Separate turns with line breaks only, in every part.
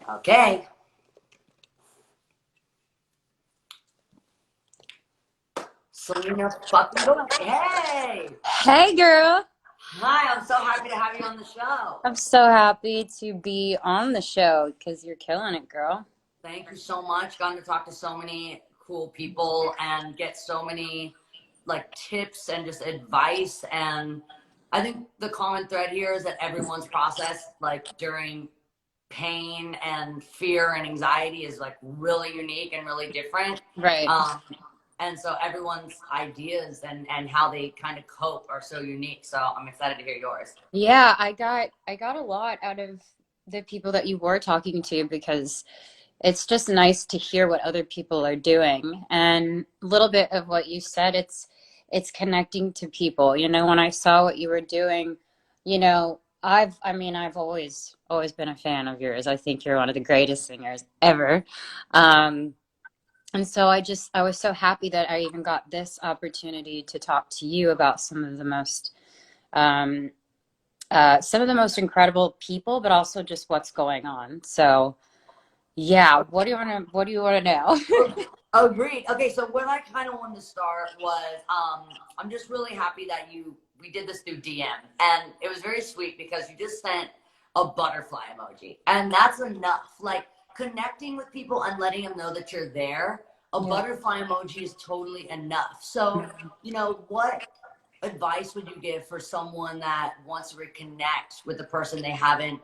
Okay. Selena fucking Gomez. Hey!
Hey girl,
Hi, I'm so happy to have you on the show.
I'm so happy to be on the show because you're killing it, girl.
Thank you so much. Gotten to talk to so many cool people and get so many like tips and just advice. And I think the common thread here is that everyone's process, like during pain and fear and anxiety, is like really unique and really different.
Right.
Um, and so everyone's ideas and how they kind of cope are so unique. So I'm excited to hear yours.
Yeah, I got a lot out of the people that you were talking to because it's just nice to hear what other people are doing. And a little bit of what you said, it's connecting to people. When I saw what you were doing, I've always been a fan of yours. I think you're one of the greatest singers ever. Um, And so I was so happy that I even got this opportunity to talk to you about um, some of the most incredible people, but also just what's going on. So yeah, what do you want to know?
Agreed. Okay, so what I kind of wanted to start was I'm just really happy that we did this through DM, and it was very sweet because you just sent a butterfly emoji, and that's enough. Like connecting with people and letting them know that you're there. A
Yeah.
butterfly emoji is totally enough. So, what advice would you give for someone that wants to reconnect with the person they haven't,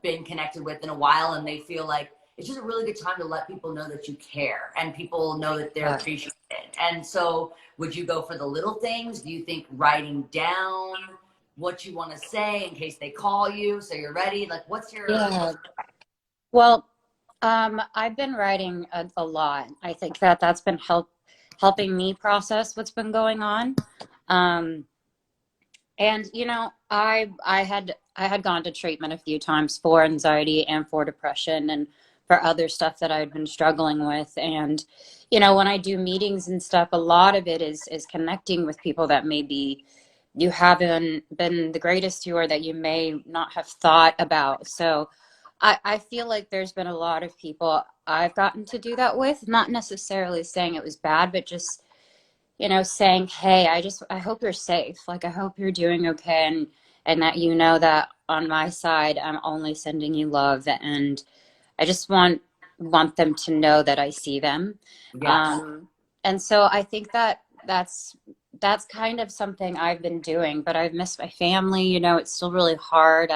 been connected with in a while, and they feel like it's just a really good time to let people know that you care and people know that they're
Yeah.
appreciated. And so, would you go for the little things? Do you think writing down what you want to say in case they call you so you're ready? Like,
Yeah. Well, I've been writing a lot. I think that that's been helping me process what's been going on. Um, And I had gone to treatment a few times for anxiety and for depression and for other stuff that I'd been struggling with. And when I do meetings and stuff, a lot of it is connecting with people that maybe you haven't been the greatest to or that you may not have thought about. So I feel like there's been a lot of people I've gotten to do that with, not necessarily saying it was bad, but just saying, "Hey, I hope you're safe. Like I hope you're doing okay and that that on my side I'm only sending you love and I just want them to know that I see them."
Yes.
And so I think that that's kind of something I've been doing, but I've missed my family, it's still really hard.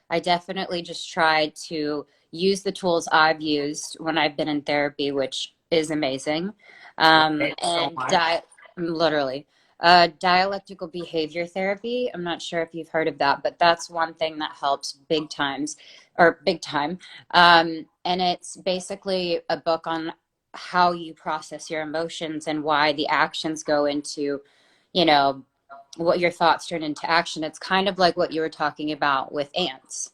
I definitely just tried to use the tools I've used when I've been in therapy, which is amazing.
Right. So
And
much.
literally dialectical behavior therapy. I'm not sure if you've heard of that, but that's one thing that helps big time. And it's basically a book on how you process your emotions and why the actions go into, you know, what your thoughts turn into action. It's kind of like what you were talking about with ants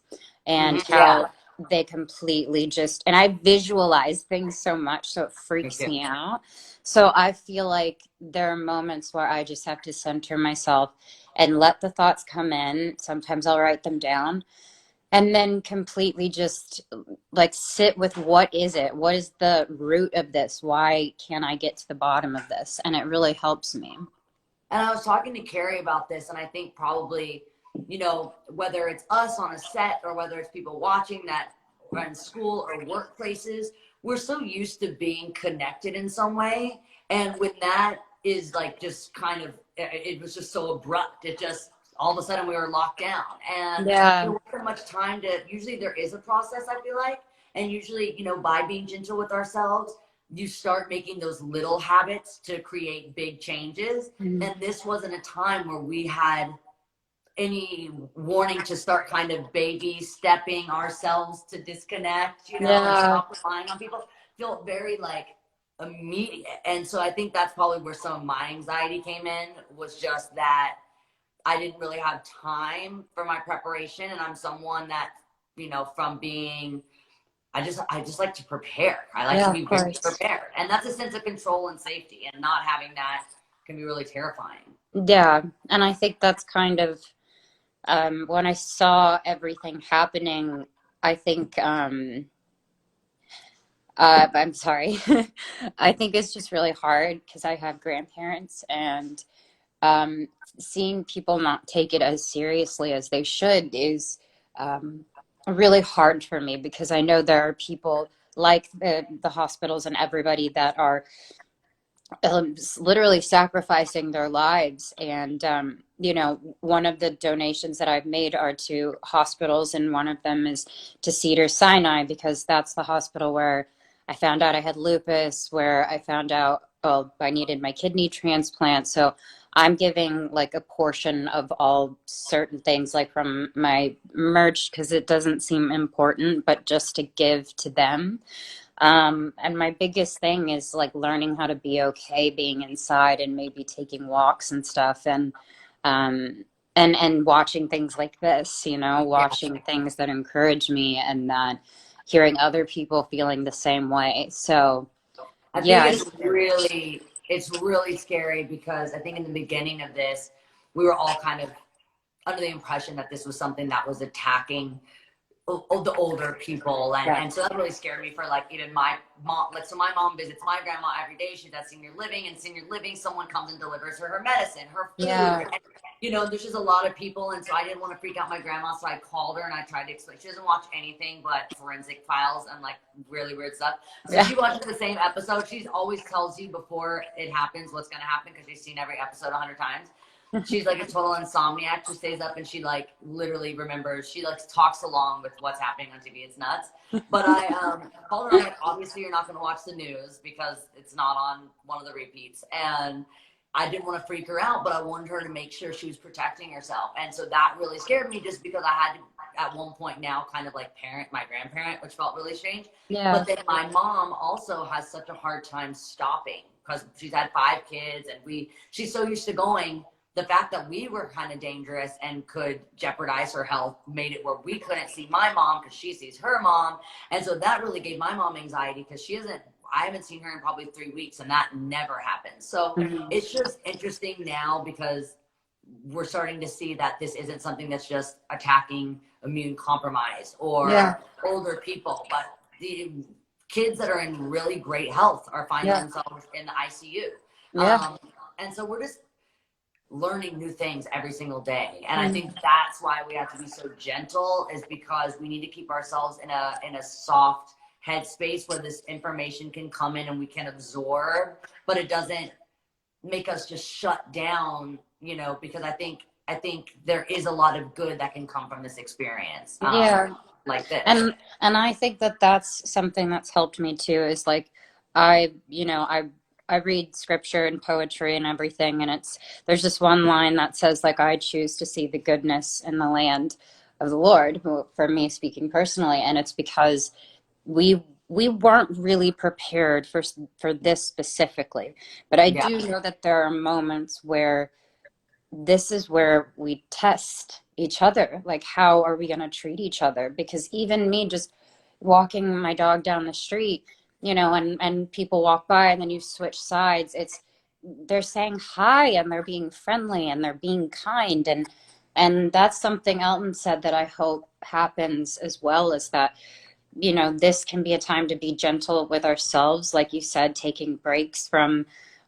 and
Yeah.
how they completely just, and I visualize things so much, so it
Me
freaks
too.
me out. So I feel like there are moments where I just have to center myself and let the thoughts come in. Sometimes I'll write them down and then completely just like sit with what is it? What is the root of this? Why can't I get to the bottom of this? And it really helps me.
And I was talking to Carrie about this, and I think probably, whether it's us on a set or whether it's people watching that are in school or workplaces, we're so used to being connected in some way. And when that is like just kind of, it was just so abrupt. It just, all of a sudden we were locked down. And there
Yeah.
wasn't much time to, usually there is a process, I feel like. And usually, by being gentle with ourselves, you start making those little habits to create big changes.
Mhm.
And this wasn't a time where we had any warning to start kind of baby stepping ourselves to disconnect, and
Yeah.
stop relying on people. Felt very like immediate. And so I think that's probably where some of my anxiety came in, was just that I didn't really have time for my preparation. And I'm someone that, from being, I just like to prepare. I like to
Yeah,
be
of
very
course.
prepared. And that's a sense of control and safety. And not having that can be really terrifying.
Yeah. And I think that's kind of when I saw everything happening, I think I'm sorry. I think it's just really hard because I have grandparents, and um, seeing people not take it as seriously as they should is um, really hard for me, because I know there are people like the hospitals and everybody that are literally sacrificing their lives. And, one of the donations that I've made are to hospitals, and one of them is to Cedars-Sinai, because that's the hospital where I found out I had lupus, where I found out, well, I needed my kidney transplant. So I'm giving like a portion of all certain things, like from my merch, because it doesn't seem important, but just to give to them. And my biggest thing is like learning how to be okay being inside, and maybe taking walks and stuff, um, and watching things like this,
Yeah.
watching things that encourage me, and that hearing other people feeling the same way. So
I think
yeah,
it's really scary because I think in the beginning of this, we were all kind of under the impression that this was something that was attacking the older people, and
yeah,
and so that really scared me for like even my mom. Like, so my mom visits my grandma every day. She's at senior living, and senior living someone comes and delivers her medicine, her food,
yeah,
and there's just a lot of people, and so I didn't want to freak out my grandma, so I called her and I tried to explain. She doesn't watch anything but forensic files and like really weird stuff, so
yeah,
she watches the same episode. She's always tells you before it happens what's going to happen because she's seen every episode 100 times. She's like a total insomniac. She stays up and she like literally remembers. She like talks along with what's happening on TV. It's nuts. But I called her. I'm like, obviously you're not going to watch the news because it's not on one of the repeats. And I didn't want to freak her out, but I wanted her to make sure she was protecting herself. And so that really scared me, just because I had to at one point now kind of like parent my grandparent, which felt really strange.
yeah,
But then my mom also has such a hard time stopping because she's had 5 kids, and she's so used to going. The fact that we were kind of dangerous and could jeopardize her health made it where we couldn't see my mom because she sees her mom. And so that really gave my mom anxiety because I haven't seen her in probably 3 weeks, and that never happens. So
mhm,
it's just interesting now because we're starting to see that this isn't something that's just attacking immune compromised
yeah,
or older people, but the kids that are in really great health are finding
yeah,
themselves in the ICU.
yeah,
And so we're just learning new things every single day, and I
mhm,
think that's why we have to be so gentle, is because we need to keep ourselves in a soft headspace where this information can come in and we can absorb, but it doesn't make us just shut down, because I think there is a lot of good that can come from this experience,
yeah.
like this.
And I think that that's something that's helped me too, is like I read scripture and poetry and everything, and there's this one line that says like, I choose to see the goodness in the land of the Lord, for me speaking personally. And it's because we weren't really prepared for this specifically. But I
Yeah.
do know that there are moments where this is where we test each other. Like, how are we going to treat each other? Because even me just walking my dog down the street, and people walk by, and then you switch sides, they're saying hi, and they're being friendly, and they're being kind. And that's something Elton said that I hope happens as well, is that, this can be a time to be gentle with ourselves. Like you said, taking breaks from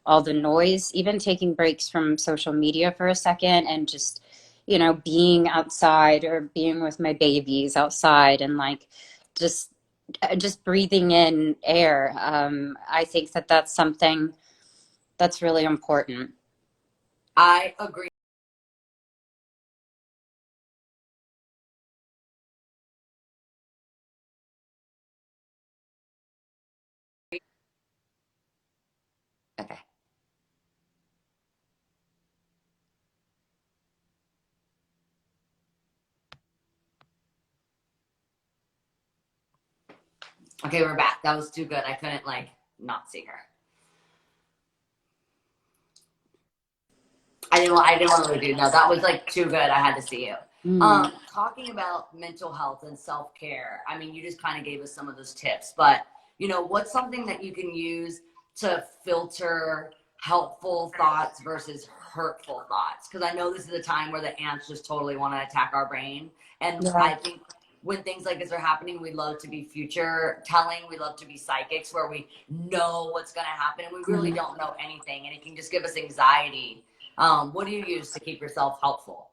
all the noise, even taking breaks from social media for a second, and just, being outside, or being with my babies outside, and like just just breathing in air. I think that that's something that's really important.
I agree. Okay. Okay, we're back. That was too good. I couldn't like not see her. I didn't want to do. No, that was like too good. I had to see you.
Mm.
Talking about mental health and self-care. I mean, you just kind of gave us some of those tips, but what's something that you can use to filter helpful thoughts versus hurtful thoughts? Because I know this is a time where the ants just totally want to attack our brain, and
Yeah.
I think when things like this are happening, we love to be future telling. We love to be psychics where we know what's going to happen and we really don't know anything. And it can just give us anxiety. What do you use to keep yourself helpful?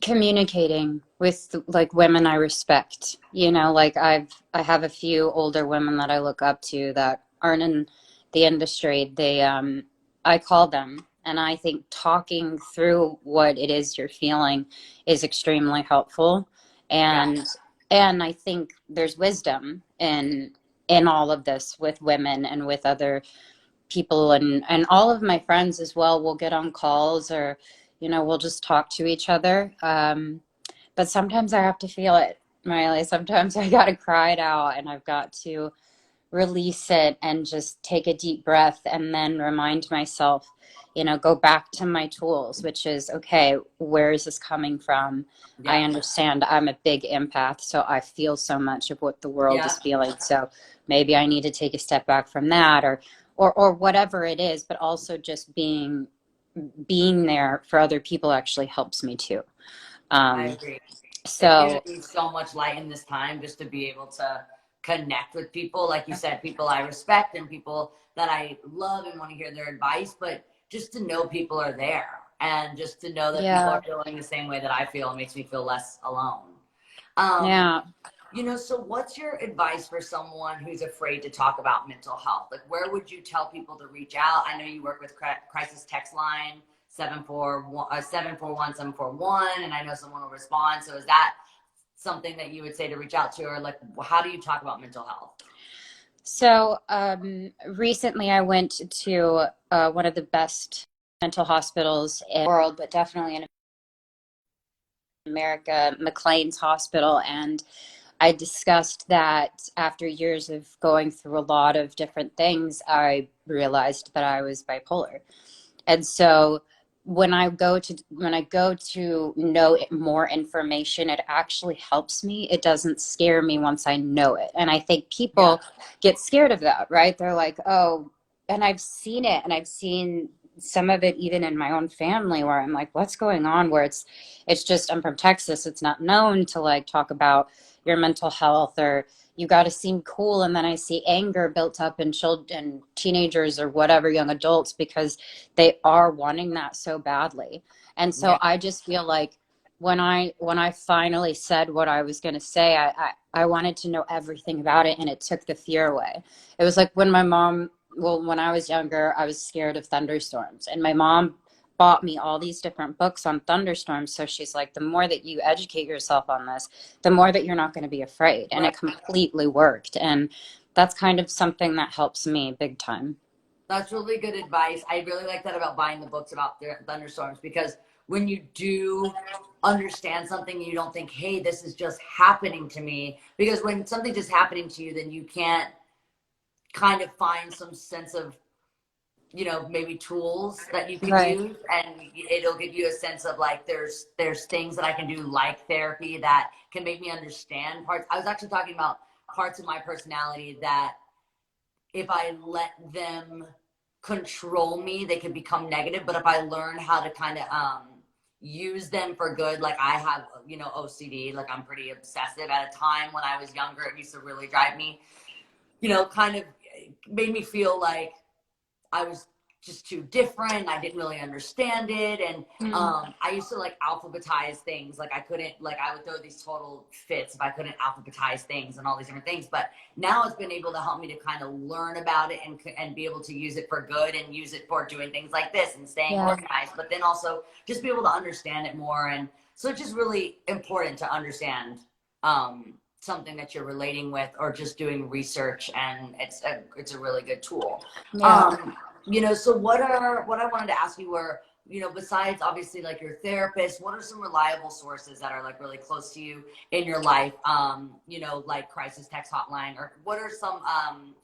Communicating with like women I respect, like I have a few older women that I look up to that aren't in the industry. I call them, and I think talking through what it is you're feeling is extremely helpful.
Yeah.
And I think there's wisdom in all of this with women and with other people, and all of my friends as well will get on calls, or we'll just talk to each other. But sometimes I have to feel it, Miley. Sometimes I got to cry it out, and I've got to release it and just take a deep breath and then remind myself, go back to my tools, which is, okay, where is this coming from? I
Yeah.
understand I'm a big empath, so I feel so much of what the world
Yeah.
is feeling. So maybe I need to take a step back from that, or whatever it is. But also just being there for other people actually helps me too.
I
Um,
agree. It's given
so
me so much light in this time just to be able to connect with people, like you said, people I respect and people that I love and want to hear their advice, but just to know people are there and just to know that people
yeah,
are feeling the same way that I feel, it makes me feel less alone. Um,
yeah.
so what's your advice for someone who's afraid to talk about mental health? Like, where would you tell people to reach out? I know you work with Crisis Text Line 741-741, and I know someone will respond. So is that something that you would say to reach out to, or like, how do you talk about mental health?
So recently I went to one of the best mental hospitals in the world, but definitely in America, McLean's Hospital. And I discussed that after years of going through a lot of different things, I realized that I was bipolar. And so when I go to know more information, it actually helps me. It doesn't scare me once I know it. And I think
Yeah.
people get scared of that, right? They're like, oh, and I've seen it, and I've seen some of it even in my own family where I'm like, what's going on? Where it's just, I'm from Texas. It's not known to like talk about your mental health, or you got to seem cool. And then I see anger built up in children, teenagers, or whatever, young adults, because they are wanting that so badly. And
Yeah.
so I just feel like when I finally said what I was going to say, I wanted to know everything about it, and it took the fear away. It was like when I was younger, I was scared of thunderstorms, and my mom bought me all these different books on thunderstorms. So she's like, the more that you educate yourself on this, the more that you're not going to be afraid. And
Right.
it completely worked. And that's kind of something that helps me big time.
That's really good advice. I really like that about buying the books about the thunderstorms, because when you do understand something, you don't think, hey, this is just happening to me. Because when something's just happening to you, then you can't kind of find some sense of, maybe tools that you could
Right.
use, and it'll give you a sense of like, there's things that I can do, like therapy, that can make me understand parts. I was actually talking about parts of my personality that if I let them control me, they can become negative. But if I learn how to kind of use them for good, like I have, OCD, like I'm pretty obsessive. At a time when I was younger, it used to really drive me, kind of made me feel like I was just too different. I didn't really understand it. And I used to like alphabetize things. Like I would throw these total fits if I couldn't alphabetize things and all these different things. But now it's been able to help me to kind of learn about it and be able to use it for good and use it for doing things like this and staying
Yeah.
organized, but then also just be able to understand it more. And so it's just really important to understand something that you're relating with or just doing research, and it's a really good tool.
Yeah.
So what I wanted to ask you were, besides obviously like your therapist, what are some reliable sources that are like really close to you in your life? Like Crisis Text Hotline, or what are some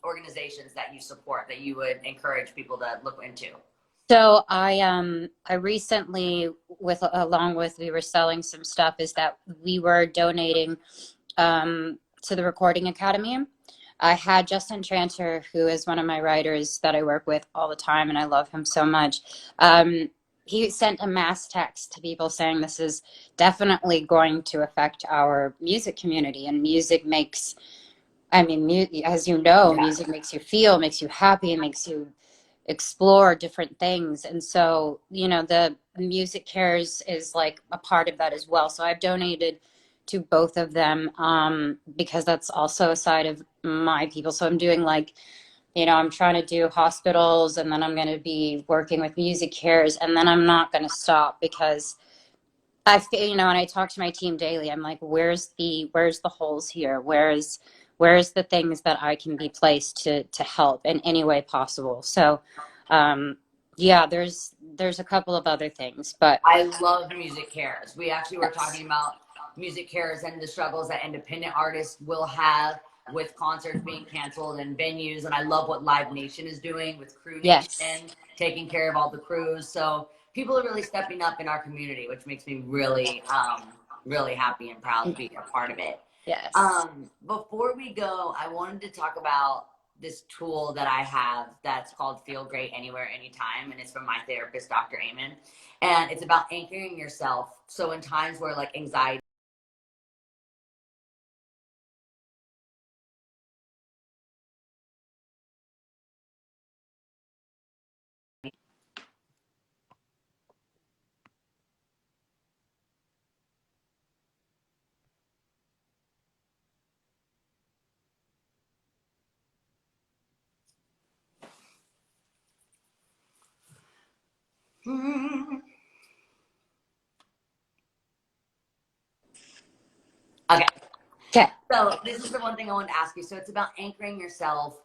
organizations that you support that you would encourage people to look into?
So I recently, along with, we were selling some stuff, is that we were donating to the Recording Academy. I had Justin Tranter, who is one of my writers that I work with all the time, and I love him so much. he sent a mass text to people saying this is definitely going to affect our music community, and music makes, I mean, as you know,
Yeah.
music makes you feel, makes you happy, makes you explore different things. And so, you know, the Music Cares is like a part of that as well. So I've donated to both of them, because that's also a side of my people. So I'm doing like, you know, I'm trying to do hospitals, and then I'm going to be working with Music Cares, and then I'm not going to stop, because I feel, you know, and I talk to my team daily. I'm like, where's the holes here? Where's the things that I can be placed to help in any way possible? So, yeah, there's a couple of other things, but
I love Music Cares. We actually were
yes,
talking about Music Cares and the struggles that independent artists will have with concerts being canceled and venues. And I love what Live Nation is doing with Crew
yes,
Nation, taking care of all the crews. So people are really stepping up in our community, which makes me really, really happy and proud to be a part of it.
yes.
Before we go, I wanted to talk about this tool that I have that's called Feel Great Anywhere, Anytime, and it's from my therapist, Dr. Amen. And it's about anchoring yourself. So in times where like anxiety, okay.
Okay.
So this is the one thing I wanted to ask you. So it's about anchoring yourself.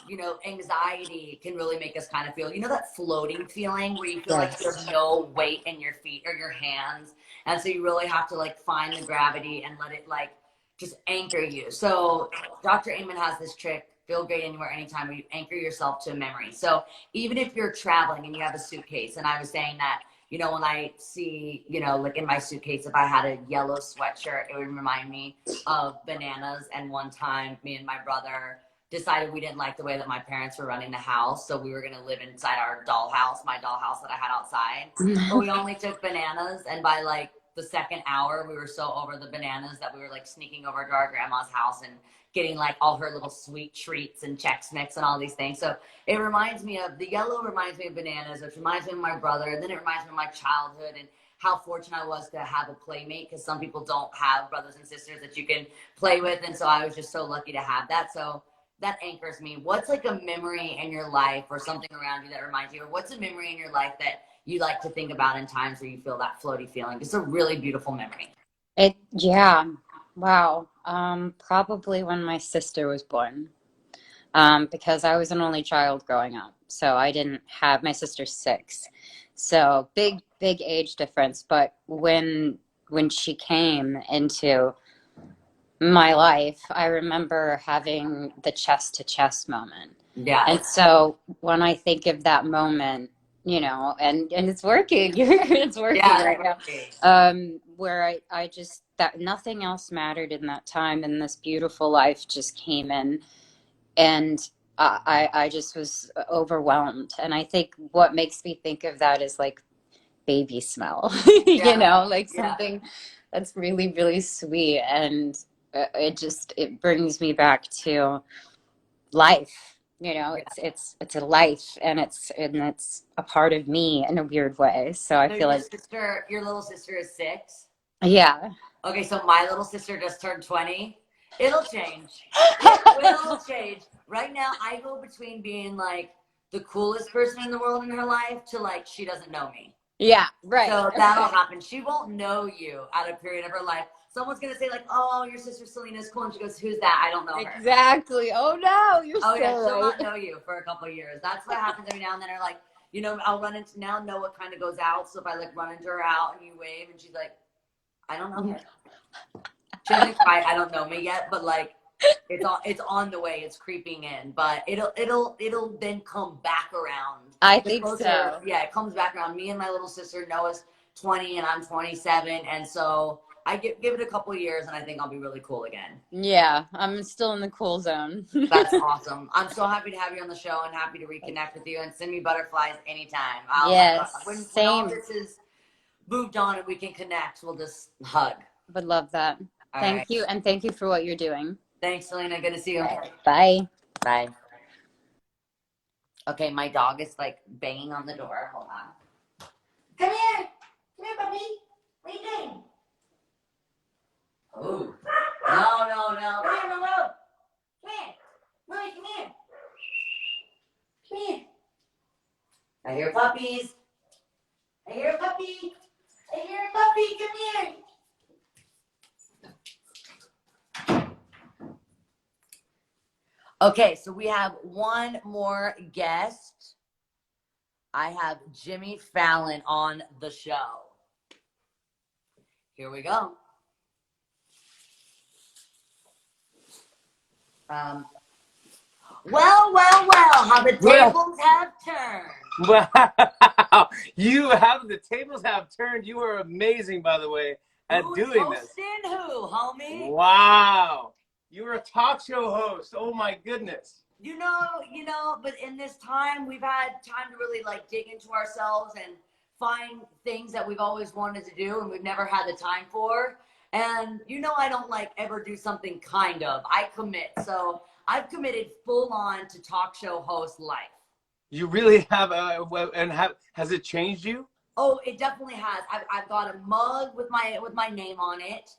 You know, anxiety can really make us kind of feel, you know, that floating feeling where you feel like you have
Yes.
no weight in your feet or your hands. And so you really have to like find the gravity and let it like just anchor you. So Dr. Amen has this trick, Feel Great Anywhere, Anytime, where you anchor yourself to a memory. So even if you're traveling and you have a suitcase, and I was saying that, you know, when I see, you know, like in my suitcase, if I had a yellow sweatshirt, it would remind me of bananas. And one time, me and my brother decided we didn't like the way that my parents were running the house, so we were going to live inside our dollhouse, my dollhouse that I had outside. But we only took bananas, and by like the second hour, we were so over the bananas that we were like sneaking over to our grandma's house and getting like all her little sweet treats and Chex Mix and all these things. So it reminds me of the yellow, reminds me of bananas, which reminds me of my brother, and then it reminds me of my childhood and how fortunate I was to have a playmate, because some people don't have brothers and sisters that you can play with. And so I was just so lucky to have that. So that anchors me. What's like a memory in your life or something around you that reminds you, or what's a memory in your life that you like to think about in times where you feel that floaty feeling? It's a really beautiful memory.
Yeah. Wow. Probably when my sister was born. Because I was an only child growing up. So I didn't have, my sister's 6. So big age difference. But when she came into my life, I remember having the chest to chest moment.
Yeah.
And so when I think of that moment, you know, and it's working, it's working
Yeah.
right now. Where I just, that nothing else mattered in that time, and this beautiful life just came in, and I just was overwhelmed. And I think what makes me think of that is like baby smell, you
Yeah.
know, like
Yeah.
something that's really, really sweet. And it brings me back to life. You know,
Yeah.
it's a life, and it's a part of me in a weird way. So I
So
feel
your
like,
sister, your little sister is 6.
yeah.
Okay, so my little sister just turned 20. It'll change. It will change. Right now, I go between being like the coolest person in the world in her life to like she doesn't know me.
Yeah, right.
So that'll happen. She won't know you at a period of her life. Someone's gonna say like, "Oh, your sister Selena's cool," and she goes, "Who's that? I don't know her."
Exactly. Oh no, you're
Oh yeah,
so
she'll
right.
not know you for a couple of years. That's what happens every now and then. Or like, you know, I'll run into now know what kind of goes out. So if I like run into her out and you wave and she's like, "I don't know her." She doesn't quite I don't know me yet, but like it's on the way, it's creeping in. But it'll then come back around.
I
The
think
closer,
so.
yeah, it comes back around. Me and my little sister, Noah's 20 and I'm 27, and so give it a couple of years, and I think I'll be really cool again.
Yeah, I'm still in the cool zone.
That's awesome. I'm so happy to have you on the show and happy to reconnect with you, and send me butterflies anytime.
Yes,
When all
same.
this is moved on and we can connect, we'll just hug.
Would love that.
All
Thank
right.
you, and thank you for what you're doing.
Thanks, Selena. Good to see you.
Bye.
Bye. Okay, my dog is like banging on the door. Hold on. Come here. Come here, puppy. What are you doing? Oh. No. Come here, Lulu. Come here. Lily, come here. Come here. I hear puppies. I hear a puppy. I hear a puppy. Come here. Okay, so we have one more guest. I have Jimmy Fallon on the show. Here we go. Well, how the tables have turned.
Wow, the tables have turned. You are amazing, by the way, at
Who's
doing this.
hosting who, homie?
Wow, you're a talk show host. Oh my goodness.
You know, but in this time, we've had time to really like dig into ourselves and find things that we've always wanted to do and we've never had the time for. And I don't like ever do something kind of. I commit. So I've committed full on to talk show host life.
You really have, has it changed you?
Oh, it definitely has. I've got a mug with my name on it,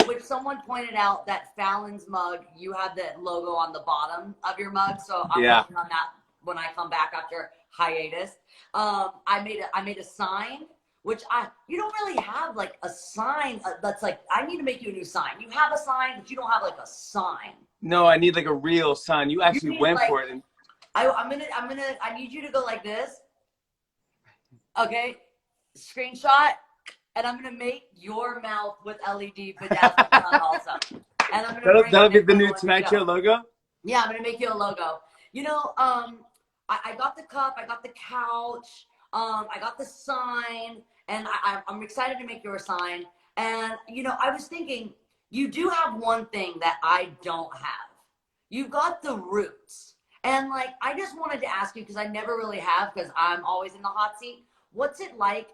which someone pointed out that Fallon's mug, you have the logo on the bottom of your mug. So I'm working on that when I come back after hiatus. I made a sign, which you don't really have like a sign that's like, I need to make you a new sign. You have a sign, but you don't have like a sign.
No, I need like a real sign. You actually went for it.
I need you to go like this. Okay. Screenshot, and I'm gonna make your mouth with LED bedazzled on also. And I'm gonna
that'll be the new Tonight Show logo?
Yeah, I'm gonna make you a logo. I got the cup, I got the couch, I got the sign, and I'm excited to make your sign. And I was thinking, you do have one thing that I don't have. You've got the roots. And like, I just wanted to ask you, because I never really have, because I'm always in the hot seat. What's it like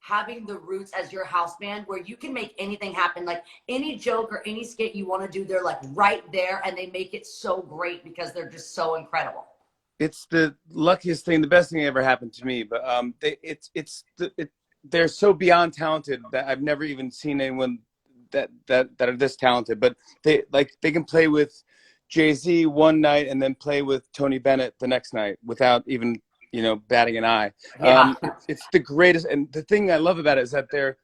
having the Roots as your house band, where you can make anything happen? Like any joke or any skit you want to do, they're like right there, and they make it so great because they're just so incredible.
It's the luckiest thing, the best thing that ever happened to me. But they're so beyond talented that I've never even seen anyone that are this talented. But they can play with Jay-Z one night and then play with Tony Bennett the next night without even batting an eye.
Yeah.
It's the greatest. And the thing I love about it is that they're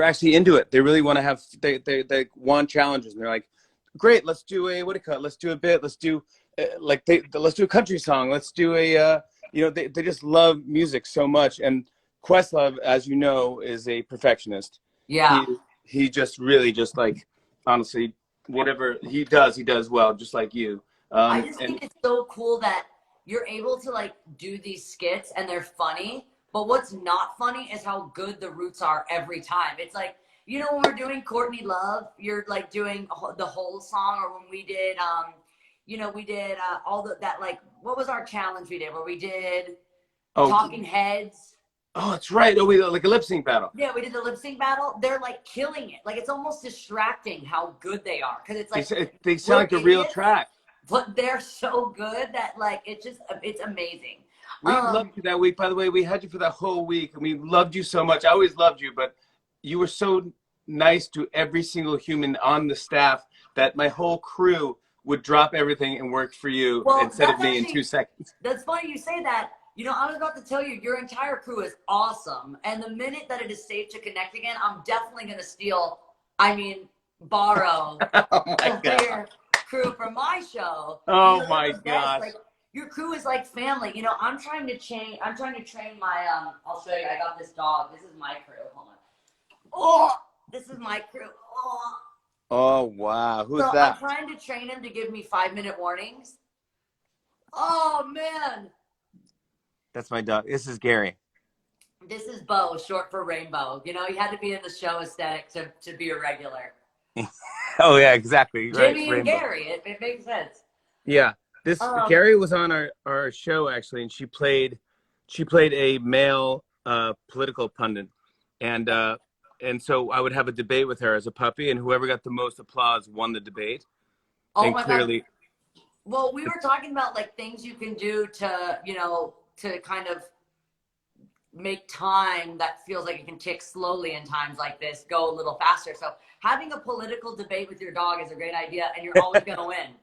actually into it. They really want to have, they want challenges. And they're like, great, let's do a, let's do a bit. Let's do let's do a country song. Let's do a, they just love music so much. And Questlove, as you know, is a perfectionist.
Yeah.
He just really just like, honestly, whatever he does well, just like you.
I just think it's so cool that you're able to like do these skits and they're funny, but what's not funny is how good the Roots are every time. It's like, when we're doing Courtney Love, you're like doing the whole song, or when we did, we did that, like, what was our challenge we did where we did Talking Heads?
Oh, that's right. Oh, we did like a lip sync battle.
Yeah, we did the lip sync battle. They're like killing it. Like, it's almost distracting how good they are, because it's like
they sound like a real track.
But they're so good that like it's amazing.
We loved you that week. By the way, we had you for that whole week, and we loved you so much. I always loved you, but you were so nice to every single human on the staff that my whole crew would drop everything and work for you instead of me in 2 seconds.
That's funny you say that. I was about to tell you, your entire crew is awesome. And the minute that it is safe to connect again, I'm definitely going to borrow their crew from my show.
Oh my gosh.
Like, your crew is like family. I'm trying to train my, I'll show you. I got this dog. This is my crew. Hold on. Oh, this is my crew.
Oh, wow. Who's that?
I'm trying to train him to give me 5-minute warnings. Oh, man.
That's my dog. This is Gary.
This is Bo, short for Rainbow. You know, you had to be in the show aesthetic to be a regular.
Oh yeah, exactly. Right,
Jimmy and
Rainbow.
Gary, it makes sense.
Yeah, this
Um,
Gary was on our show actually, and she played a male political pundit, and so I would have a debate with her as a puppy, and whoever got the most applause won the debate.
oh
And
my God.
clearly,
Well, we were talking about like things you can do to, you know, to kind of make time that feels like it can tick slowly in times like this go a little faster. So having a political debate with your dog is a great idea, and you're always going to win.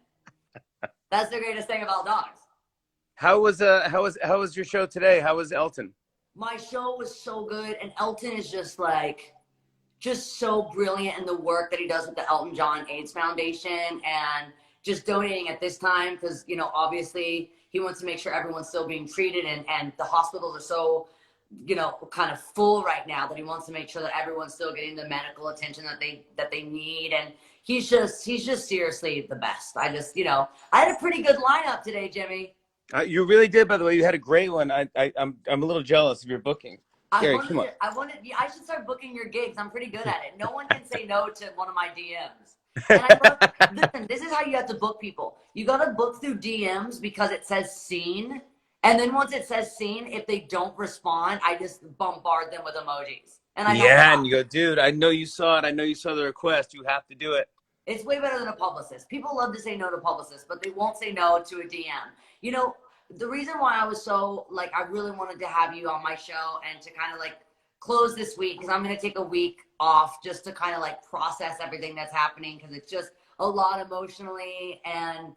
That's the greatest thing about dogs.
how was your show today? How was Elton?
My show was so good, and Elton is just so brilliant in the work that he does with the Elton John AIDS Foundation and just donating at this time because, you know, obviously he wants to make sure everyone's still being treated, and the hospitals are so, you know, kind of full right now that he wants to make sure that everyone's still getting the medical attention that they need. And he's just seriously the best. I just, you know, I had a pretty good lineup today, Jimmy.
You really did, by the way. You had a great one. I'm a little jealous of your booking. Gary, come on.
I should start booking your gigs. I'm pretty good at it. No one can say no to one of my DMs. And I love, listen, this is how you have to book people. You got to book through DMs because it says seen. And then once it says seen, if they don't respond, I just bombard them with emojis. And I
Yeah, and you go, dude, I know you saw it. I know you saw the request. You have to do it.
It's way better than a publicist. People love to say no to publicists, but they won't say no to a DM. You know, the reason why I was so, like, I really wanted to have you on my show and to kind of, like, close this week, because I'm going to take a week off just to kind of, like, process everything that's happening, because it's just a lot emotionally, and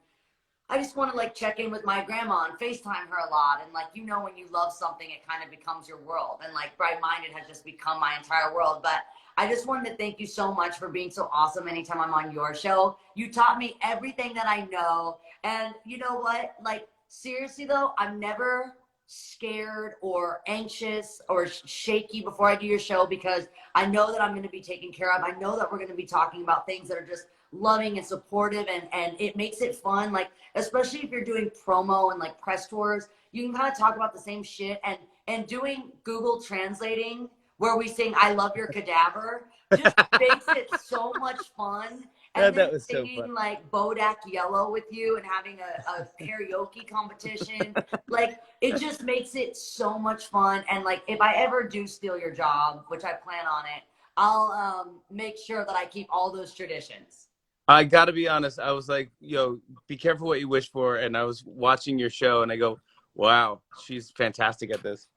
I just want to, like, check in with my grandma and FaceTime her a lot, and, like, you know, when you love something, it kind of becomes your world, and, like, Bright Minded has just become my entire world. But I just wanted to thank you so much for being so awesome anytime I'm on your show. You taught me everything that I know. And you know what? Like, seriously though, I'm never scared or anxious or shaky before I do your show, because I know that I'm going to be taken care of. I know that we're going to be talking about things that are just loving and supportive, and it makes it fun. Like, especially if you're doing promo and like press tours, you can kind of talk about the same shit, and doing Google translating where we sing "I love your cadaver" just makes it so much fun. And then
That was so
singing
fun.
like Bodak Yellow with you and having a karaoke competition, like, it just makes it so much fun. And like, if I ever do steal your job, which I plan on it, I'll make sure that I keep all those traditions.
I got to be honest. I was like, yo, be careful what you wish for. And I was watching your show and I go, wow, she's fantastic at this.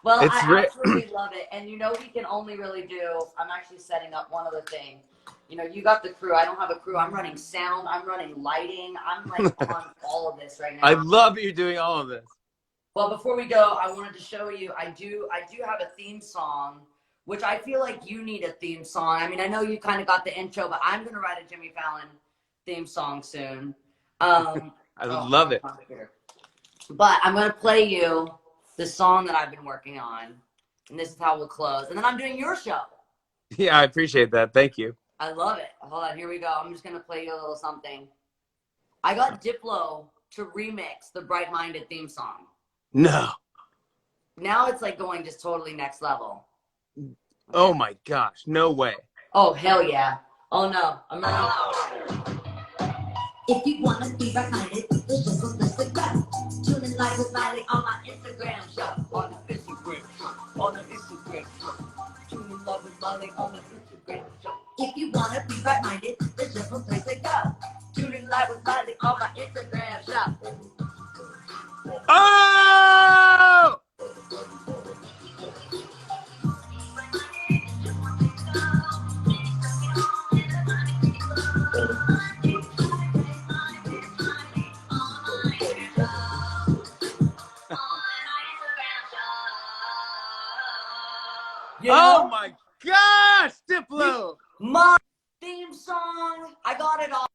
Well,
It's
I absolutely love it. And you know, we can only really do, I'm actually setting up one other thing. You know, you got the crew. I don't have a crew. I'm running sound. I'm running lighting. I'm like on all of this right now.
I love that you're doing all of this.
Well, before we go, I wanted to show you, I do have a theme song, which I feel like you need a theme song. I mean, I know you kind of got the intro, but I'm going to write a Jimmy Fallon theme song soon.
I love it.
But I'm going to play you the song that I've been working on, and this is how we'll close. And then I'm doing your show.
Yeah, I appreciate that. Thank you.
I love it. Hold on, here we go. I'm just going to play you a little something. I got Diplo to remix the Bright Minded theme song.
No.
Now it's like going just totally next level.
Oh my gosh. No way.
Oh, hell yeah. Oh no, I'm not allowed. If you want to be right-minded, there's just a place to go. Tune in live with Miley on my Instagram show. On the Instagram show. On the Instagram show. Tune in live with Miley on the Instagram show. If you want to be right-minded, there's just a place to go. Tune in live with Miley on my Instagram show.
Oh!
You know?
Oh my gosh, Diplo!
My theme song. I got it all.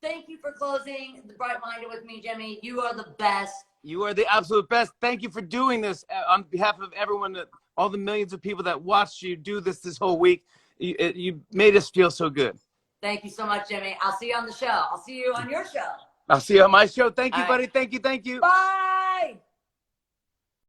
Thank you for closing the Bright Minded with me, Jimmy. You are the best.
You are the absolute best. Thank you for doing this on behalf of everyone, all the millions of people that watched you do this whole week. You made us feel so good.
Thank you so much, Jimmy. I'll see you on the show. I'll see you on your show.
I'll see you on my show. Thank you,
All
buddy.
right.
Thank you. Thank you.
Bye.